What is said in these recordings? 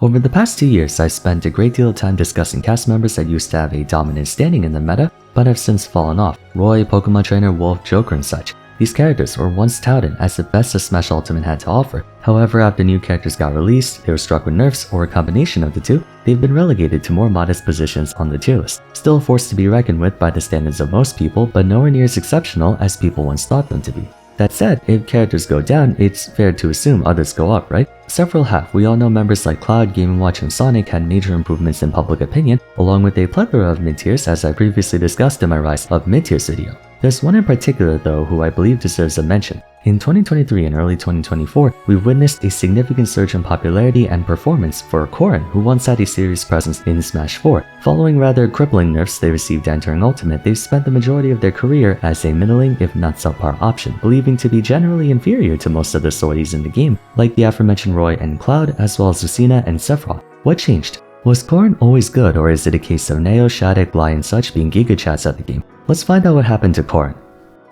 Over the past 2 years, I've spent a great deal of time discussing cast members that used to have a dominant standing in the meta, but have since fallen off. Roy, Pokemon Trainer, Wolf, Joker, and such. These characters were once touted as the best that Smash Ultimate had to offer. However, after new characters got released, they were struck with nerfs or a combination of the two. They've been relegated to more modest positions on the tier list. Still a force to be reckoned with by the standards of most people, but nowhere near as exceptional as people once thought them to be. That said, if characters go down, it's fair to assume others go up, right? Several have. We all know members like Cloud, Game & Watch, and Sonic had major improvements in public opinion, along with a plethora of mid-tiers, as I previously discussed in my Rise of Mid-Tiers video. There's one in particular though who I believe deserves a mention. In 2023 and early 2024, we witnessed a significant surge in popularity and performance for Corrin, who once had a serious presence in Smash 4. Following rather crippling nerfs they received entering Ultimate, they've spent the majority of their career as a middling, if not subpar option, believing to be generally inferior to most other swordies in the game, like the aforementioned Roy and Cloud, as well as Lucina and Sephiroth. What changed? Was Corrin always good, or is it a case of Neo, Shattuck, Bly, and such being Giga Chats at the game? Let's find out what happened to Corrin.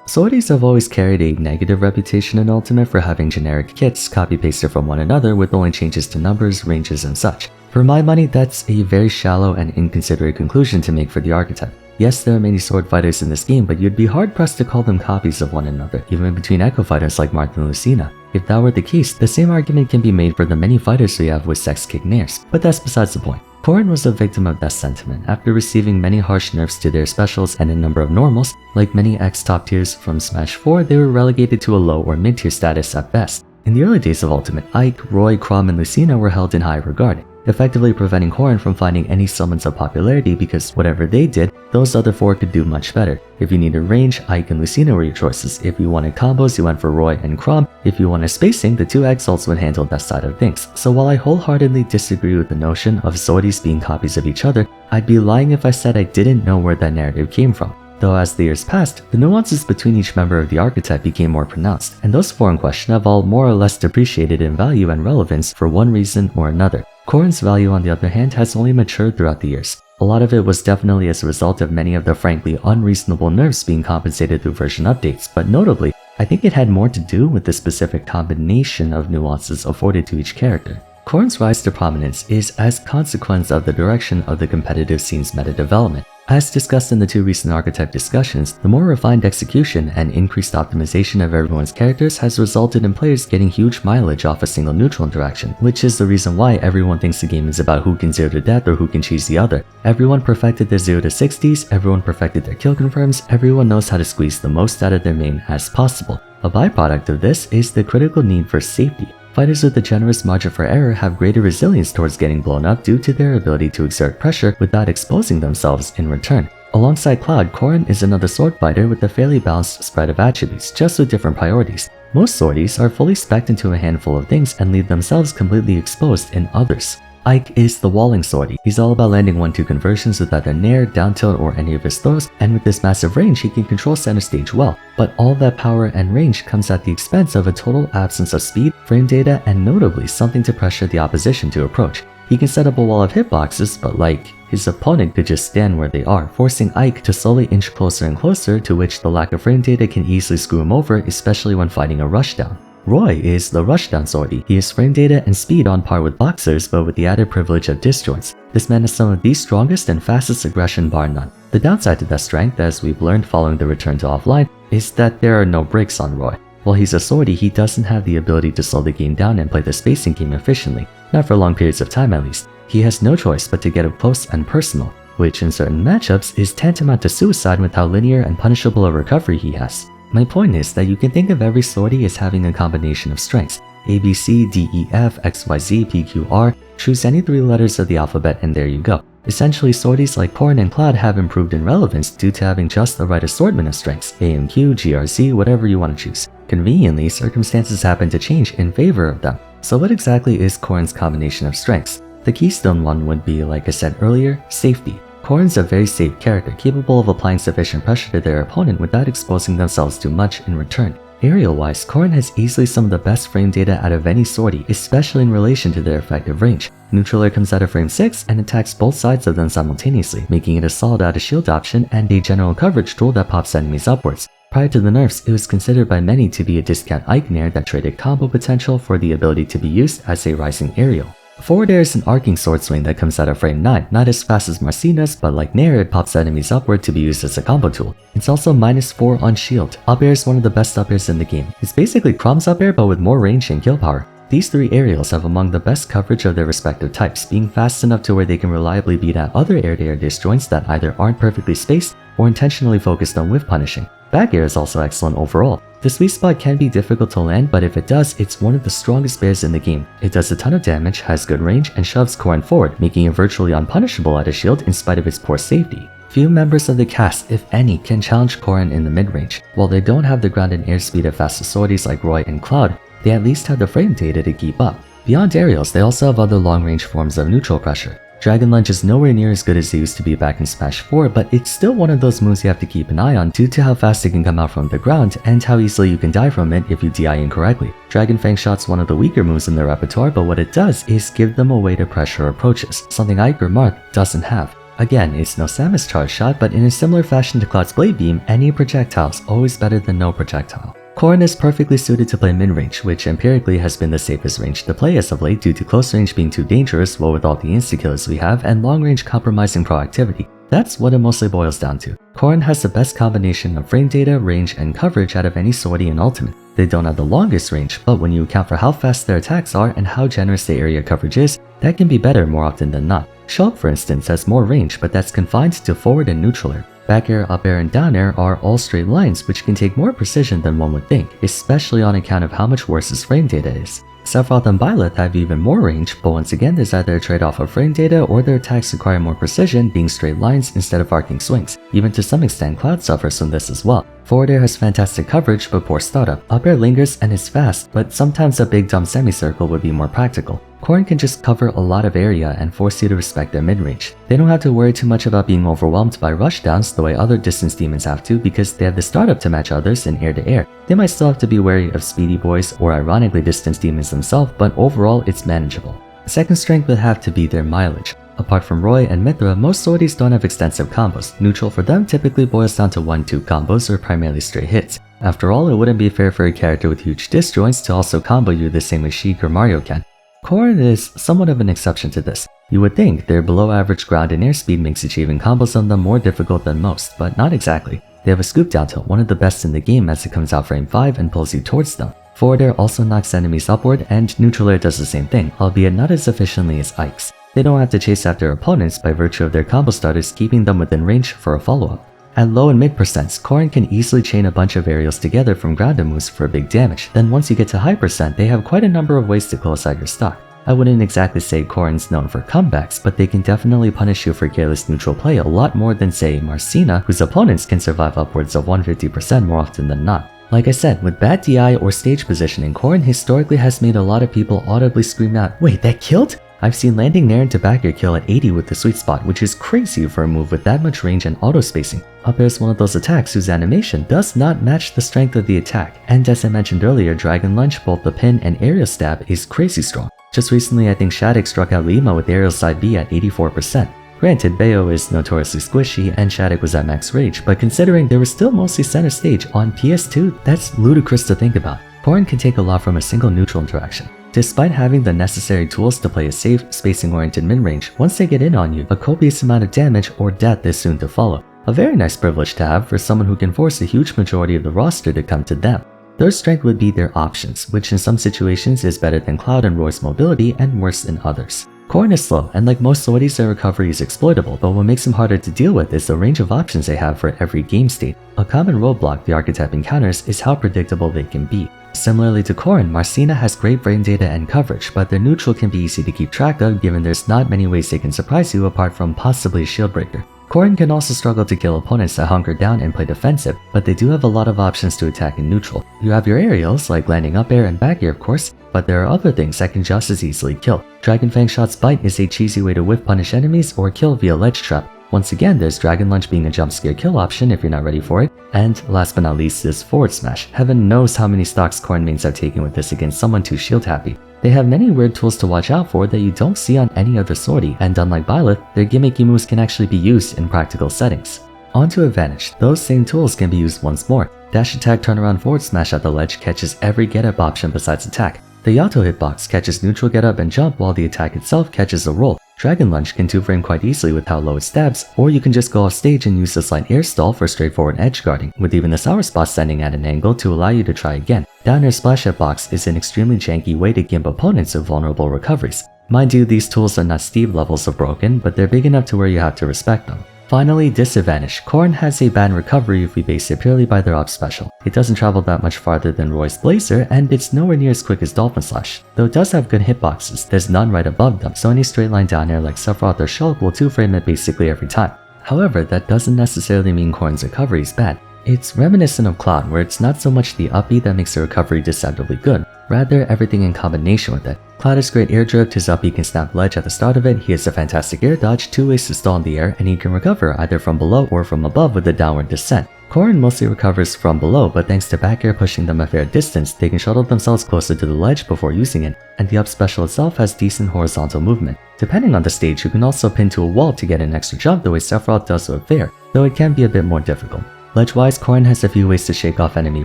Swordies have always carried a negative reputation in Ultimate for having generic kits copy-pasted from one another with only changes to numbers, ranges, and such. For my money, that's a very shallow and inconsiderate conclusion to make for the archetype. Yes, there are many sword fighters in this game, but you'd be hard-pressed to call them copies of one another, even between Echo fighters like Marth and Lucina. If that were the case, the same argument can be made for the many fighters we have with sex kick nairs, but that's besides the point. Corrin was a victim of that sentiment. After receiving many harsh nerfs to their specials and a number of normals, like many X top tiers from Smash 4, they were relegated to a low or mid-tier status at best. In the early days of Ultimate, Ike, Roy, Chrom, and Lucina were held in high regard, effectively preventing Corrin from finding any semblance of popularity because whatever they did, those other four could do much better. If you needed range, Ike and Lucina were your choices. If you wanted combos, you went for Roy and Chrom. If you wanted spacing, the two Exalts would handle that side of things. So while I wholeheartedly disagree with the notion of swordies being copies of each other, I'd be lying if I said I didn't know where that narrative came from. Though as the years passed, the nuances between each member of the archetype became more pronounced, and those four in question have all more or less depreciated in value and relevance for one reason or another. Corrin's value, on the other hand, has only matured throughout the years. A lot of it was definitely as a result of many of the frankly unreasonable nerfs being compensated through version updates, but notably, I think it had more to do with the specific combination of nuances afforded to each character. Corrin's rise to prominence is as consequence of the direction of the competitive scene's meta development. As discussed in the two recent archetype discussions, the more refined execution and increased optimization of everyone's characters has resulted in players getting huge mileage off a single neutral interaction, which is the reason why everyone thinks the game is about who can 0 to death or who can cheese the other. Everyone perfected their 0 to 60s, everyone perfected their kill confirms, everyone knows how to squeeze the most out of their main as possible. A byproduct of this is the critical need for safety. Fighters with a generous margin for error have greater resilience towards getting blown up due to their ability to exert pressure without exposing themselves in return. Alongside Cloud, Corrin is another sword fighter with a fairly balanced spread of attributes, just with different priorities. Most swordies are fully specced into a handful of things and leave themselves completely exposed in others. Ike is the walling swordie. He's all about landing 1-2 conversions with either nair, down tilt, or any of his throws, and with this massive range he can control center stage well. But all that power and range comes at the expense of a total absence of speed, frame data, and notably something to pressure the opposition to approach. He can set up a wall of hitboxes, but his opponent could just stand where they are, forcing Ike to slowly inch closer and closer, to which the lack of frame data can easily screw him over, especially when fighting a rushdown. Roy is the rushdown swordie. He has frame data and speed on par with boxers, but with the added privilege of disjoints. This man has some of the strongest and fastest aggression bar none. The downside to that strength, as we've learned following the return to offline, is that there are no breaks on Roy. While he's a swordie, he doesn't have the ability to slow the game down and play the spacing game efficiently, not for long periods of time at least. He has no choice but to get up close and personal, which in certain matchups is tantamount to suicide with how linear and punishable a recovery he has. My point is that you can think of every swordie as having a combination of strengths. A, B, C, D, E, F, X, Y, Z, P, Q, R. Choose any 3 letters of the alphabet and there you go. Essentially, swordies like Corrin and Cloud have improved in relevance due to having just the right assortment of strengths, A, M, Q, G, R, Z, whatever you want to choose. Conveniently, circumstances happen to change in favor of them. So what exactly is Corrin's combination of strengths? The keystone one would be, like I said earlier, safety. Corrin's a very safe character, capable of applying sufficient pressure to their opponent without exposing themselves too much in return. Aerial-wise, Corrin has easily some of the best frame data out of any swordie, especially in relation to their effective range. Neutral air comes out of frame 6 and attacks both sides of them simultaneously, making it a solid out of shield option and a general coverage tool that pops enemies upwards. Prior to the nerfs, it was considered by many to be a discount Ike nair that traded combo potential for the ability to be used as a rising aerial. Forward air is an arcing sword swing that comes out of frame 9, not as fast as Marcina's, but like Nair, it pops enemies upward to be used as a combo tool. It's also -4 on shield. Up air is one of the best up airs in the game. It's basically Chrom's up air but with more range and kill power. These 3 aerials have among the best coverage of their respective types, being fast enough to where they can reliably beat out other air-to-air disjoints that either aren't perfectly spaced or intentionally focused on whiff punishing. Back air is also excellent overall. The sweet spot can be difficult to land, but if it does, it's one of the strongest bears in the game. It does a ton of damage, has good range, and shoves Corrin forward, making it virtually unpunishable at a shield in spite of its poor safety. Few members of the cast, if any, can challenge Corrin in the mid-range. While they don't have the ground and airspeed of fast authorities like Roy and Cloud, they at least have the frame data to keep up. Beyond aerials, they also have other long-range forms of neutral pressure. Dragon Lunge is nowhere near as good as they used to be back in Smash 4, but it's still one of those moves you have to keep an eye on due to how fast it can come out from the ground and how easily you can die from it if you DI incorrectly. Dragon Fang Shot's one of the weaker moves in their repertoire, but what it does is give them a way to pressure approaches, something Ike or Marth doesn't have. Again, it's no Samus charge shot, but in a similar fashion to Cloud's Blade Beam, any projectile's always better than no projectile. Corrin is perfectly suited to play mid-range, which empirically has been the safest range to play as of late due to close range being too dangerous, what with all the insta-kills we have, and long range compromising proactivity. That's what it mostly boils down to. Corrin has the best combination of frame data, range, and coverage out of any swordy in Ultimate. They don't have the longest range, but when you account for how fast their attacks are and how generous the area coverage is, that can be better more often than not. Shulk, for instance, has more range, but that's confined to forward and neutral air. Back air, up air, and down air are all straight lines, which can take more precision than one would think, especially on account of how much worse his frame data is. Sephiroth and Byleth have even more range, but once again there's either a trade-off of frame data or their attacks require more precision, being straight lines instead of arcing swings. Even to some extent, Cloud suffers from this as well. Forward air has fantastic coverage but poor startup. Up air lingers and is fast, but sometimes a big dumb semicircle would be more practical. Corrin can just cover a lot of area and force you to respect their mid-range. They don't have to worry too much about being overwhelmed by rushdowns the way other distance demons have to because they have the startup to match others in air-to-air. They might still have to be wary of speedy boys or ironically distance demons themselves, but overall it's manageable. Second strength would have to be their mileage. Apart from Roy and Mithra, most swordies don't have extensive combos. Neutral for them typically boils down to 1-2 combos or primarily straight hits. After all, it wouldn't be fair for a character with huge disjoints to also combo you the same way Sheik or Mario can. Corrin is somewhat of an exception to this. You would think their below average ground and airspeed makes achieving combos on them more difficult than most, but not exactly. They have a scoop down tilt, one of the best in the game as it comes out frame 5 and pulls you towards them. Forward air also knocks enemies upward, and neutral air does the same thing, albeit not as efficiently as Ike's. They don't have to chase after opponents by virtue of their combo starters keeping them within range for a follow-up. At low and mid percents, Corrin can easily chain a bunch of aerials together from grounded moves for big damage. Then once you get to high percent, they have quite a number of ways to close out your stock. I wouldn't exactly say Corrin's known for comebacks, but they can definitely punish you for careless neutral play a lot more than say Marcina, whose opponents can survive upwards of 150% more often than not. Like I said, with bad DI or stage positioning, Corrin historically has made a lot of people audibly scream out, "Wait, that killed?" I've seen landing Nair into back air kill at 80 with the sweet spot, which is crazy for a move with that much range and auto spacing. Up air is one of those attacks whose animation does not match the strength of the attack, and as I mentioned earlier, Dragon Lunge, both the pin and aerial stab, is crazy strong. Just recently I think Shattuck struck out Lima with aerial side B at 84%. Granted, Bayo is notoriously squishy and Shattuck was at max rage, but considering they were still mostly center stage on PS2, that's ludicrous to think about. Corrin can take a lot from a single neutral interaction. Despite having the necessary tools to play a safe, spacing-oriented mid-range, once they get in on you, a copious amount of damage or death is soon to follow. A very nice privilege to have for someone who can force a huge majority of the roster to come to them. Third strength would be their options, which in some situations is better than Cloud and Roy's mobility and worse than others. Corrin is slow, and like most swordies, their recovery is exploitable, but what makes him harder to deal with is the range of options they have for every game state. A common roadblock the archetype encounters is how predictable they can be. Similarly to Corrin, Marcina has great frame data and coverage, but their neutral can be easy to keep track of given there's not many ways they can surprise you apart from possibly a shield breaker. Corrin can also struggle to kill opponents that hunker down and play defensive, but they do have a lot of options to attack in neutral. You have your aerials, like landing up air and back air of course, but there are other things that can just as easily kill. Dragon Fang Shot's Bite is a cheesy way to whiff punish enemies or kill via ledge trap. Once again, there's Dragon Lunge being a jump scare kill option if you're not ready for it. And last but not least is Forward Smash. Heaven knows how many stocks Corrin mains have taken with this against someone too shield happy. They have many weird tools to watch out for that you don't see on any other swordy, and unlike Byleth, their gimmicky moves can actually be used in practical settings. On to Advantage. Those same tools can be used once more. Dash attack turnaround forward smash at the ledge catches every get-up option besides attack. The Yato hitbox catches neutral get up and jump while the attack itself catches a roll. Dragon Lunge can 2-frame quite easily with how low it stabs, or you can just go off stage and use the slight air stall for straightforward edge guarding, with even the sour spot standing at an angle to allow you to try again. Down air splash hitbox is an extremely janky way to gimp opponents with vulnerable recoveries. Mind you, these tools are not steep levels of broken, but they're big enough to where you have to respect them. Finally, disadvantage. Corrin has a bad recovery if we base it purely by their up special. It doesn't travel that much farther than Roy's Blazer, and it's nowhere near as quick as Dolphin Slash. Though it does have good hitboxes, there's none right above them, so any straight line down air like Sephiroth or Shulk will 2-frame it basically every time. However, that doesn't necessarily mean Corrin's recovery is bad. It's reminiscent of Cloud, where it's not so much the up B that makes the recovery deceptively good, rather everything in combination with it. Cloud has great air drift, his up B can snap ledge at the start of it, he has a fantastic air dodge, 2 ways to stall in the air, and he can recover either from below or from above with a downward descent. Corrin mostly recovers from below, but thanks to back air pushing them a fair distance, they can shuttle themselves closer to the ledge before using it, and the up special itself has decent horizontal movement. Depending on the stage, you can also pin to a wall to get an extra jump the way Sephiroth does with Fair, though it can be a bit more difficult. Ledge-wise, Corrin has a few ways to shake off enemy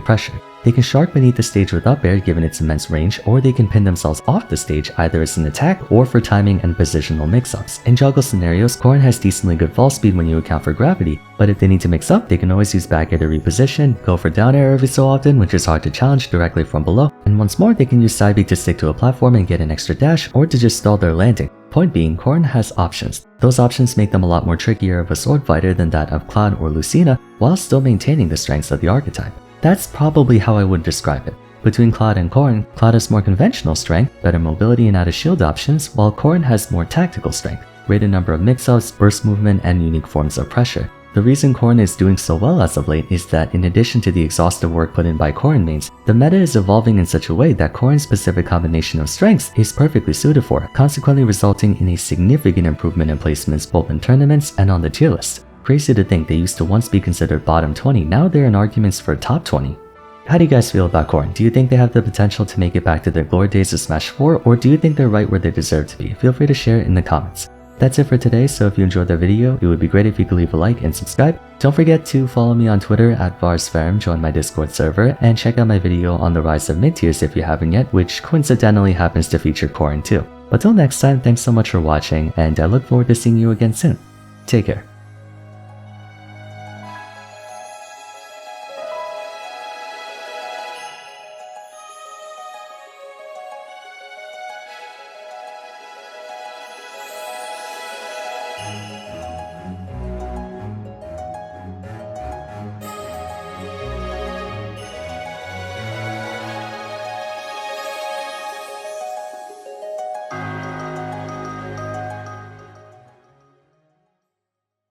pressure. They can shark beneath the stage with up air given its immense range, or they can pin themselves off the stage either as an attack or for timing and positional mix-ups. In juggle scenarios, Corrin has decently good fall speed when you account for gravity, but if they need to mix up, they can always use back air to reposition, go for down air every so often, which is hard to challenge directly from below, and once more they can use side B to stick to a platform and get an extra dash, or to just stall their landing. Point being, Corrin has options. Those options make them a lot more trickier of a sword fighter than that of Cloud or Lucina, while still maintaining the strengths of the archetype. That's probably how I would describe it. Between Cloud and Corrin, Cloud has more conventional strength, better mobility and out-of-shield options, while Corrin has more tactical strength, greater number of mix-ups, burst movement, and unique forms of pressure. The reason Corrin is doing so well as of late is that in addition to the exhaustive work put in by Corrin mains, the meta is evolving in such a way that Corrin's specific combination of strengths is perfectly suited for it, consequently resulting in a significant improvement in placements both in tournaments and on the tier list. Crazy to think they used to once be considered bottom 20, now they're in arguments for top 20. How do you guys feel about Corrin? Do you think they have the potential to make it back to their glory days of Smash 4, or do you think they're right where they deserve to be? Feel free to share it in the comments. That's it for today, so if you enjoyed the video, it would be great if you could leave a like and subscribe. Don't forget to follow me on Twitter at Vars, join my Discord server, and check out my video on the rise of mid-tiers if you haven't yet, which coincidentally happens to feature Corrin too. But till next time, thanks so much for watching, and I look forward to seeing you again soon. Take care.